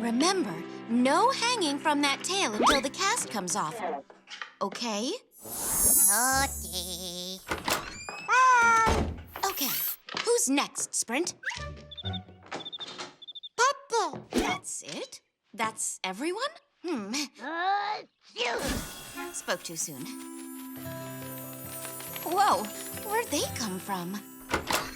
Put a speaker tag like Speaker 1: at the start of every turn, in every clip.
Speaker 1: Remember, no hanging from that tail until the cast comes off. Okay?
Speaker 2: Okay.
Speaker 1: Okay, who's next, Sprint?
Speaker 2: Papa.
Speaker 1: That's it? That's everyone? Spoke too soon. Whoa, where'd they come from?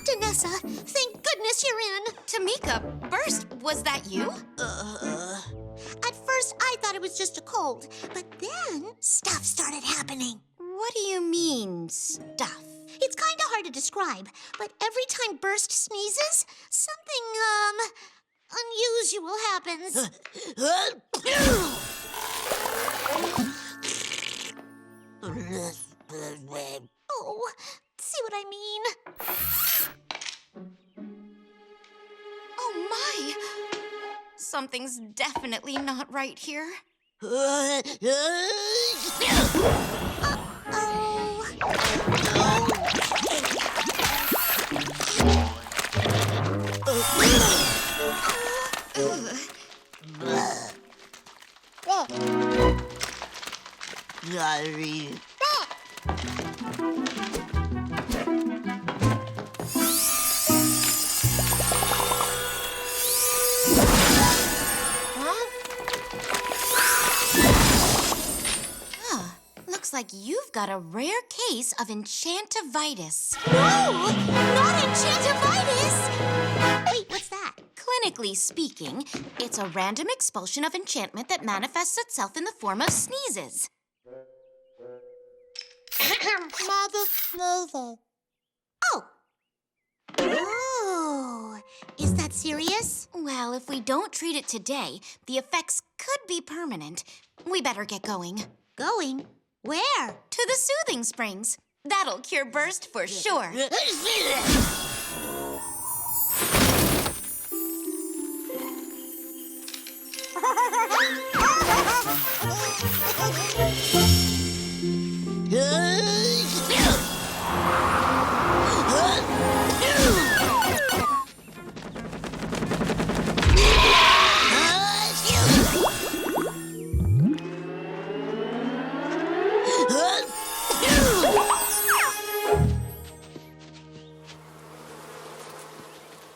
Speaker 2: Danessa, thank goodness you're in.
Speaker 1: Tamika, Burst, was that you?
Speaker 2: At first, I thought it was just a cold, but then stuff started happening.
Speaker 1: What do you mean, stuff?
Speaker 2: It's kind of hard to describe, but every time Burst sneezes, something, unusual happens. Oh, see what I mean?
Speaker 1: Oh, my! Something's definitely not right here.
Speaker 2: Oh.
Speaker 3: Sorry.
Speaker 1: Looks like you've got a rare case of Enchantivitis.
Speaker 2: No, not Enchantivitis! Wait, what's that?
Speaker 1: Clinically speaking, it's a random expulsion of enchantment that manifests itself in the form of sneezes.
Speaker 2: Oh. Oh, is that serious?
Speaker 1: Well, if we don't treat it today, the effects could be permanent. We better get going.
Speaker 2: Going? Where?
Speaker 1: To the soothing springs. That'll cure Burst for sure.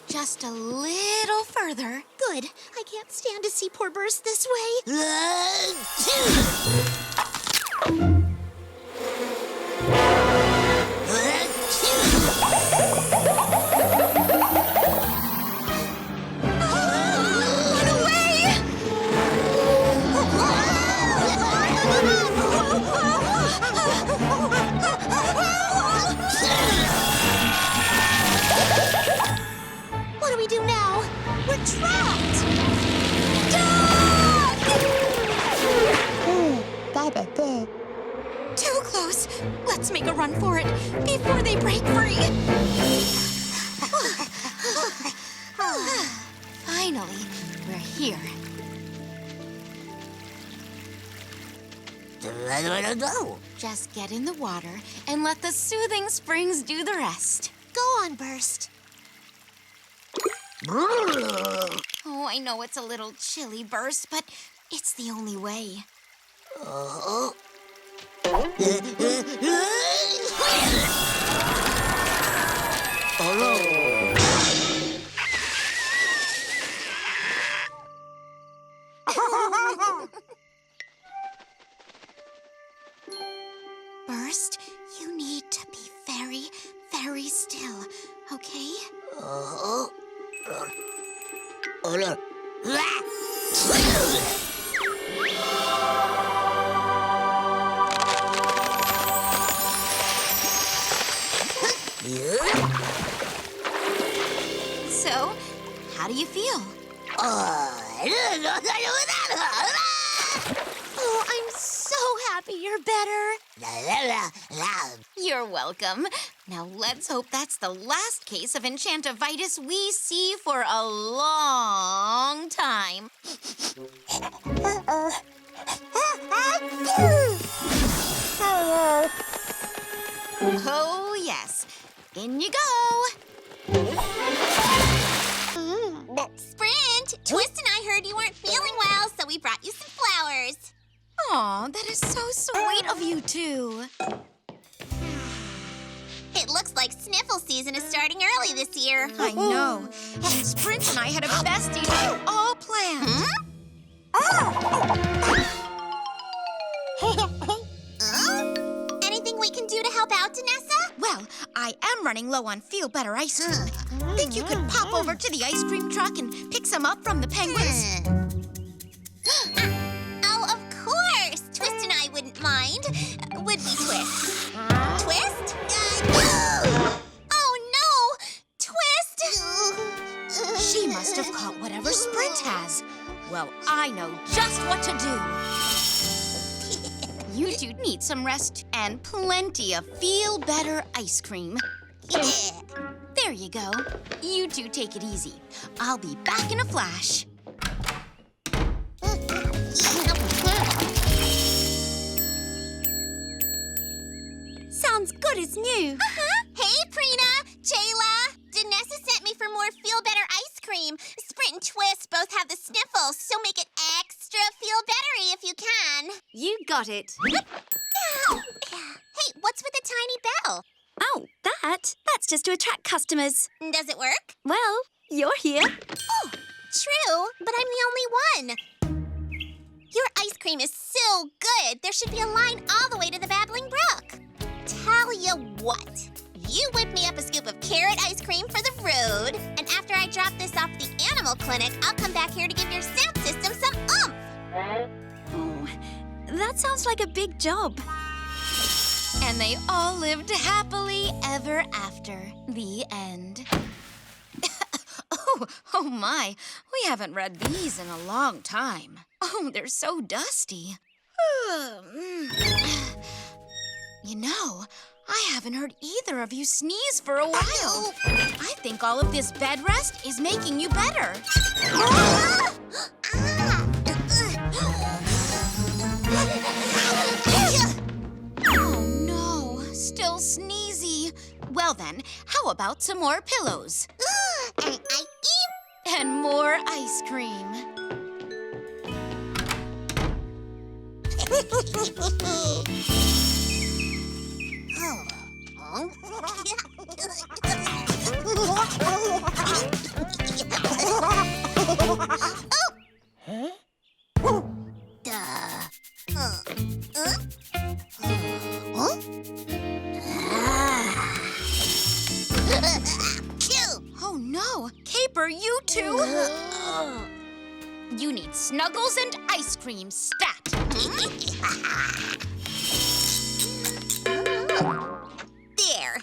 Speaker 1: Just a little further.
Speaker 2: Good. I can't stand to see poor Burst this way.
Speaker 1: Run away!
Speaker 2: What do we do now? We're trapped!
Speaker 1: Too close. Let's make a run for it before they break free. Finally, we're here. Just get in the water and let the soothing springs do the rest.
Speaker 2: Go on, Burst.
Speaker 1: Oh, I know it's a little chilly, Burst, but it's the only way. Burst, you need to be very, very still, okay? So, how do you feel?
Speaker 2: Oh, I'm so happy you're better.
Speaker 1: You're welcome. Now let's hope that's the last case of Enchantivitis we see for a long time. Oh, yes. In you go.
Speaker 2: Sprint! Twist and I heard you weren't feeling
Speaker 1: Aw, that is so sweet of you two.
Speaker 3: It looks like sniffle season is starting early this year.
Speaker 1: I know. And Sprint and I had a bestie day all planned.
Speaker 3: Anything we can do to help out, Danessa?
Speaker 1: Well, I am running low on Feel Better ice cream. Think you could pop over to the ice cream truck and pick some up from the penguins?
Speaker 3: Oh, of course! Twist and I wouldn't mind. Would we, Twist? Twist? Oh, no! Twist!
Speaker 1: She must have caught whatever Sprint has. Well, I know just what to do. You two need some rest and plenty of Feel Better ice cream. There you go. You two take it easy. I'll be back in a flash.
Speaker 4: Sounds good as new.
Speaker 3: Hey, Prina! Jayla! Danessa sent me for more Feel Better ice cream. Sprint and Twist both have the sniffles, so make it extra Feel Bettery if you can.
Speaker 4: You got it.
Speaker 3: Hey, what's with the tiny bell?
Speaker 4: Oh, that's just to attract customers.
Speaker 3: Does it work?
Speaker 4: Well, you're here.
Speaker 3: Oh, true, but I'm the only one. Your ice cream is so good, there should be a line all the way to the Babbling Brook. Tell you what, you whip me up a scoop of carrot ice cream for the road, and after I drop this off at the animal clinic, I'll come back here to give your sound system some oomph.
Speaker 4: Oh, that sounds like a big job.
Speaker 1: And they all lived happily ever after. The end. Oh my, we haven't read these in a long time. Oh, they're so dusty. You know, I haven't heard either of you sneeze for a while. I think all of this bed rest is making you better. Oh no, still sneezy. Well then, how about some more pillows? And more ice cream. Oh no, Caper, you two? You need snuggles and ice cream stat.
Speaker 3: There.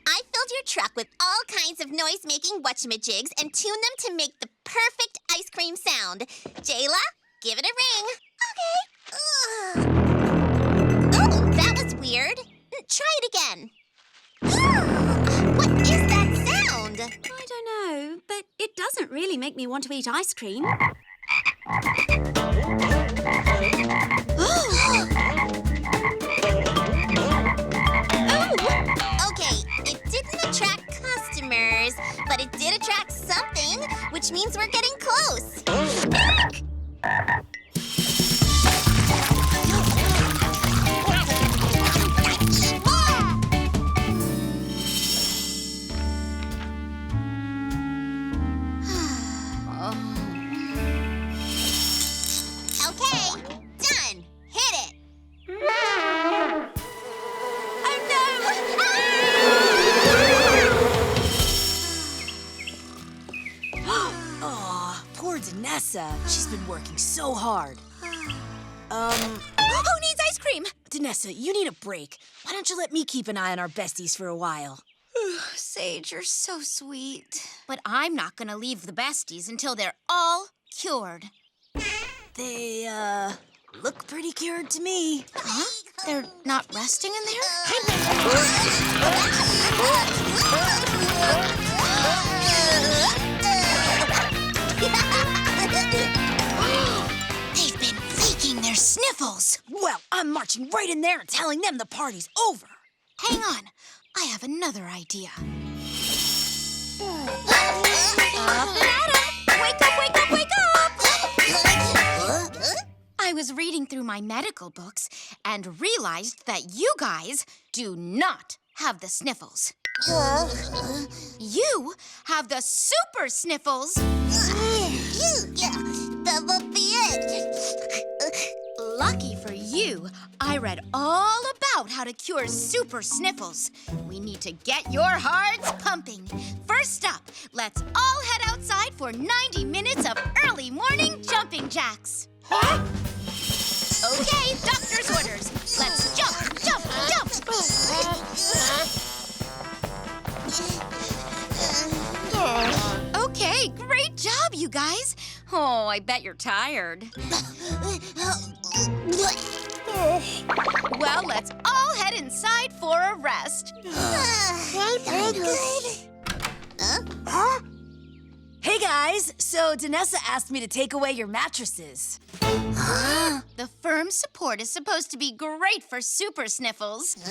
Speaker 3: I filled your truck with all kinds of noise-making whatchamajigs and tuned them to make the perfect ice cream sound. Jayla, give it a ring. Okay. Oh, that was weird. Try it again. What is that sound?
Speaker 4: I don't know, but it doesn't really make me want to eat ice cream.
Speaker 3: Okay, it didn't attract customers, but it did attract something, which means we're getting close. Okay, done. Hit it.
Speaker 5: Aw, poor Danessa. She's been working so hard.
Speaker 1: Who needs ice cream?
Speaker 5: Danessa, you need a break. Why don't you let me keep an eye on our besties for a while?
Speaker 1: Sage, you're so sweet. But I'm not gonna leave the besties until they're all cured.
Speaker 5: They, look pretty cured to me.
Speaker 1: Huh? They're not resting in there? They've been faking their sniffles.
Speaker 5: Well, I'm marching right in there and telling them the party's over.
Speaker 1: Hang on, I have another idea.
Speaker 3: Up and at 'em!
Speaker 1: Wake up, wake up, wake up! I was reading through my my medical books and realized that you guys do not have the sniffles. You have the super sniffles.
Speaker 3: Double BS.
Speaker 1: Lucky for you, I read all about how to cure super sniffles. We need to get your hearts pumping. First up, let's all head outside for 90 minutes of early morning jumping jacks.
Speaker 2: Huh?
Speaker 1: Okay, doctor's orders. Let's jump, jump, jump. Okay, great job, you guys. Oh, I bet you're tired. Well, let's all head inside for a rest.
Speaker 2: Very good.
Speaker 5: Huh? Hey guys, so Danessa asked me to take away your mattresses.
Speaker 1: The firm support is supposed to be great for super sniffles. The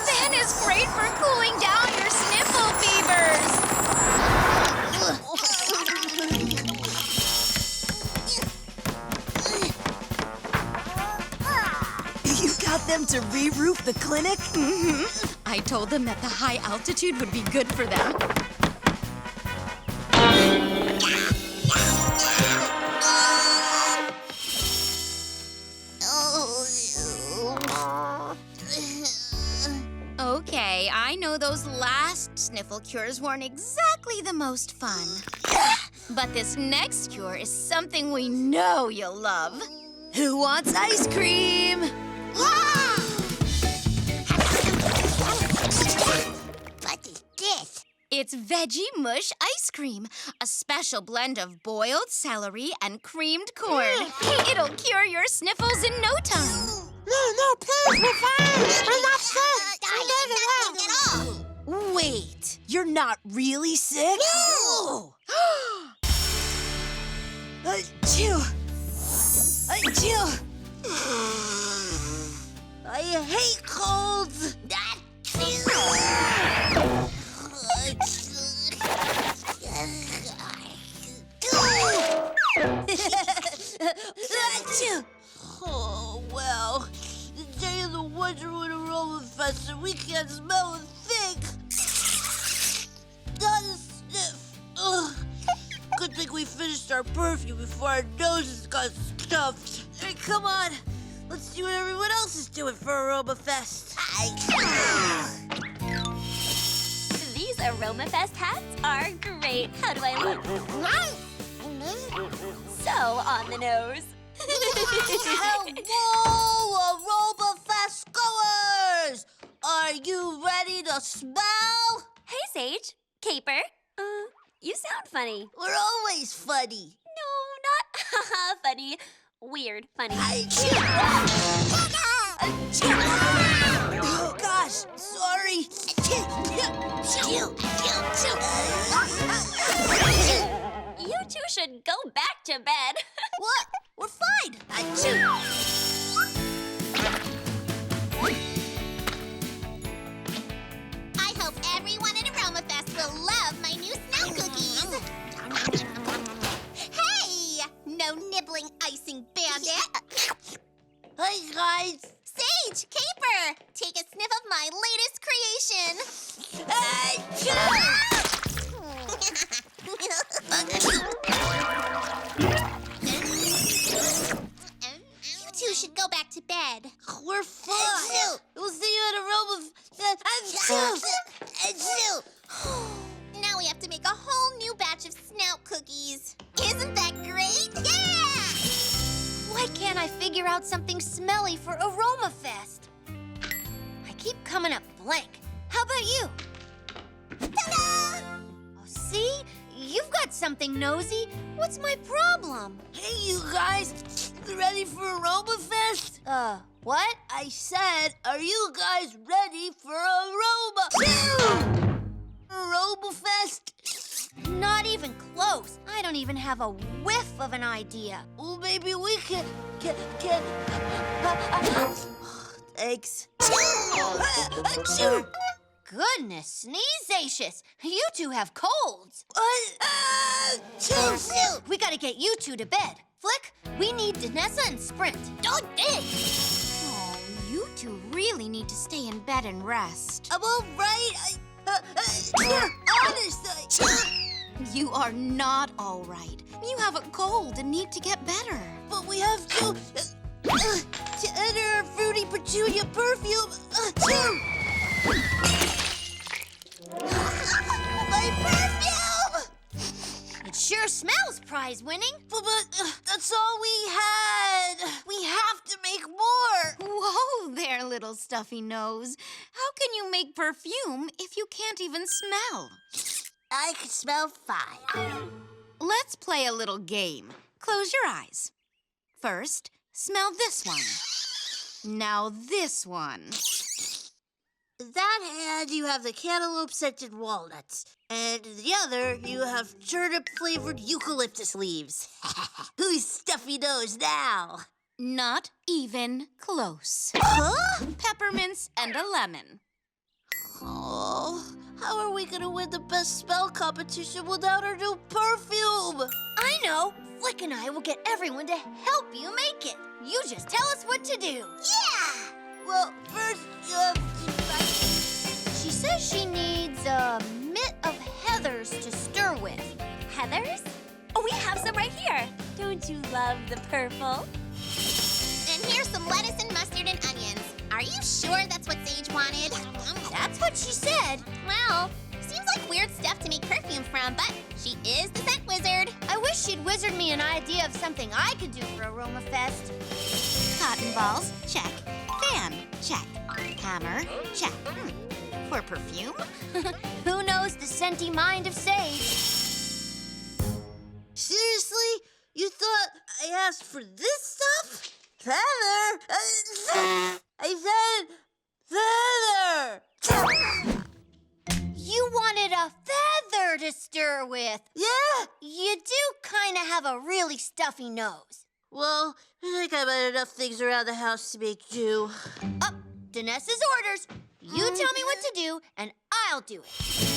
Speaker 1: fan is great for cooling down your sniffle fevers.
Speaker 5: You got them to re-roof the clinic?
Speaker 1: Mm-hmm. I told them that the high altitude would be good for them. Okay, I know those last sniffle cures weren't exactly the most fun. But this next cure is something we know you'll love.
Speaker 5: Who wants ice cream?
Speaker 2: What is this?
Speaker 1: It's veggie mush ice cream, a special blend of boiled celery and creamed corn. It'll cure your sniffles in no time.
Speaker 2: No, please, we're fine. We're not sick.
Speaker 3: Nothing at all.
Speaker 5: Wait, you're not really sick?
Speaker 2: No.
Speaker 5: Achoo! Achoo! I hate colds! Achoo! Oh, well, the day of the Wonderwood Aroma Fest and we can't smell a thing. Not a sniff. Ugh. Good thing we finished our perfume before our noses got stuffed. Hey, come on. Let's do what everyone else is doing for Aroma Fest.
Speaker 4: These Aroma Fest hats are great. How do I look? So on the nose.
Speaker 5: Hello, Aroma Fest goers! Are you ready to smell?
Speaker 4: Hey, Sage. Caper. You sound funny.
Speaker 5: We're always funny.
Speaker 4: No, not haha funny. Weird funny.
Speaker 5: Oh, gosh, sorry.
Speaker 4: You two should go back to bed.
Speaker 5: What? We're fine.
Speaker 3: I hope everyone at Aroma Fest will love my new snow cookies. Hey! No nibbling icing bandit.
Speaker 5: Hey, guys.
Speaker 3: Sage, Caper, take a sniff of my latest creation. You two should go back to bed.
Speaker 5: We're fine. We'll see you at Aroma Fest.
Speaker 3: Now we have to make a whole new batch of snout cookies. Isn't that great? Yeah!
Speaker 2: Why can't I figure out something smelly for Aroma Fest? I keep coming up blank. How about you?
Speaker 3: Ta-da!
Speaker 2: Oh, see? You've got something nosy. What's my problem?
Speaker 5: Hey, you guys. Ready for Aroma Fest?
Speaker 2: What?
Speaker 5: I said, are you guys ready for Aroma? Aroma Fest?
Speaker 2: Not even close. I don't even have a whiff of an idea.
Speaker 5: Well, maybe we can... Thanks.
Speaker 1: goodness, sneezacious. You two have colds. We gotta get you two to bed. Flick, we need Danessa and Sprint. Don't dig! Oh, you two really need to stay in bed and rest.
Speaker 5: I'm all right. Honestly.
Speaker 1: You are not all right. You have a cold and need to get better.
Speaker 5: But we have to enter our fruity petunia perfume. My perfume!
Speaker 1: It sure smells prize-winning.
Speaker 5: But that's all we had. We have to make more.
Speaker 1: Whoa there, little stuffy nose. How can you make perfume if you can't even smell?
Speaker 5: I can smell fine.
Speaker 1: Let's play a little game. Close your eyes. First, smell this one. Now this one.
Speaker 5: In that hand, you have the cantaloupe-scented walnuts. And in the other, you have turnip-flavored eucalyptus leaves. Who's stuffy nose now?
Speaker 1: Not even close.
Speaker 5: Huh?
Speaker 1: Peppermints and a lemon.
Speaker 5: Oh, how are we gonna win the best spell competition without our new perfume?
Speaker 1: I know. Flick and I will get everyone to help you make it. You just tell us what to do.
Speaker 5: Yeah! Well, first you have to...
Speaker 1: She says she needs a mitt of heathers to stir with.
Speaker 4: Heathers? Oh, we have some right here. Don't you love the purple?
Speaker 3: And here's some lettuce and mustard and onions. Are you sure that's what Sage wanted?
Speaker 1: That's what she said.
Speaker 3: Well, seems like weird stuff to make perfume from, but she is the scent wizard.
Speaker 1: I wish she'd wizard me an idea of something I could do for AromaFest. Cotton balls, check. Fan, check. Hammer, check. For perfume? Who knows the scenty mind of Sage?
Speaker 5: Seriously? You thought I asked for this stuff? Feather? I said feather!
Speaker 1: You wanted a feather to stir with.
Speaker 5: Yeah?
Speaker 1: You do kind of have a really stuffy nose.
Speaker 5: Well, I think I've had enough things around the house to make do.
Speaker 1: Danessa's orders. You tell me what to do, and I'll do it.